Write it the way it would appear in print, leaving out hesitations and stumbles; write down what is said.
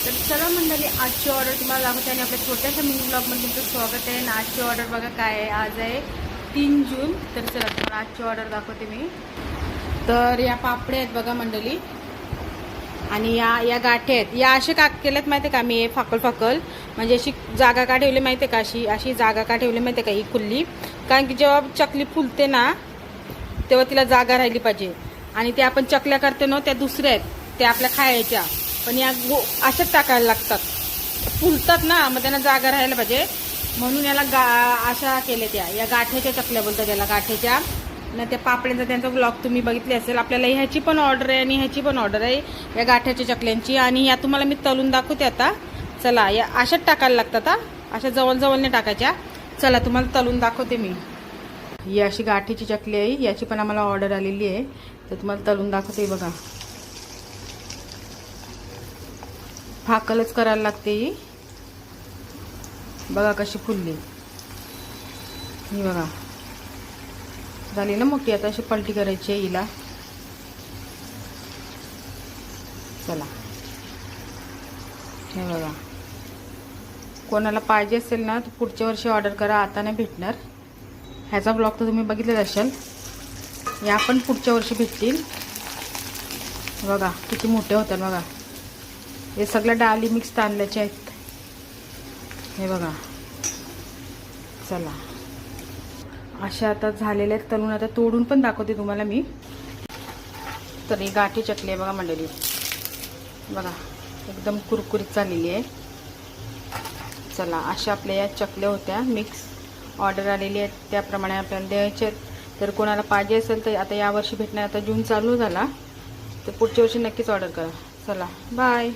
तर चला मंडळी, आजची ऑर्डर तुम्हाला दाखवते आणि आपल्या छोट्याशा मिनी ब्लॉगमध्ये तुमचं स्वागत आहे. आणि आजची ऑर्डर बघा काय आहे. आज आहे 3 जून. तर चला तुम्हाला आजची ऑर्डर दाखवते मी. तर या पापड्या आहेत बघा मंडळी, आणि या गाठी आहेत. या असे का केल्यात माहिती आहे का मी, हे फाकल म्हणजे अशी जागा का ठेवली माहिती आहे का, अशी जागा का ठेवली माहिती आहे का, ही खुल्ली. कारण की जेव्हा चकली फुलते ना तेव्हा तिला जागा राहिली पाहिजे. आणि ते आपण चकल्या करते ना त्या दुसऱ्या आहेत, त्या आपल्या खायच्या. पण या अशाच टाकायला लागतात, फुलतात ना, मग त्यांना जागा राहायला पाहिजे म्हणून याला अशा केल्या. या गाठ्याच्या चकल्या बोलतात त्याला, गाठ्याच्या ना. त्या पापड्यांचा त्यांचा ब्लॉग तुम्ही बघितले असेल. आपल्याला ह्याची पण ऑर्डर आहे आणि ह्याची पण ऑर्डर आहे, या गाठ्याच्या चकल्यांची. आणि या तुम्हाला मी तळून दाखवते आता. चला, या अशाच टाकायला लागतात हा, अशा जवळ टाकायच्या. चला तुम्हाला तळून दाखवते मी. ही अशी गाठीची चकली आहे, याची पण आम्हाला ऑर्डर आलेली आहे. तर तुम्हाला तळून दाखवते. बघा, फाकलच करायला लागते ही. बघा कशी फुलली ही. बघा झाली ना मोठी. आता अशी पलटी करायची आहे हिला. चला, हे बघा, कोणाला पाहिजे असेल ना तर पुढच्या वर्षी ऑर्डर करा, आता नाही भेटणार. ह्याचा ब्लॉग तर तुम्ही बघितलेच असाल. या पण पुढच्या वर्षी भेटतील. बघा किती मोठे होतात. बघा, हे सगळं डाळी मिक्स तांदळाचे आहेत. हे बघा. चला, अशा आता झालेल्या आहेत तळून. आता तोडून पण दाखवते तुम्हाला मी. तर ही गाठी चकली आहे बघा मंडळी. बघा एकदम कुरकुरीत झालेली आहे. चला, अशा आपल्या या चकल्या होत्या मिक्स, ऑर्डर आलेली आहेत त्याप्रमाणे आपल्याला द्यायचे आहेत. तर कोणाला पाहिजे असेल तर आता यावर्षी भेटणार. आता जून चालू झाला तर पुढच्या वर्षी नक्कीच ऑर्डर करा. चला, बाय.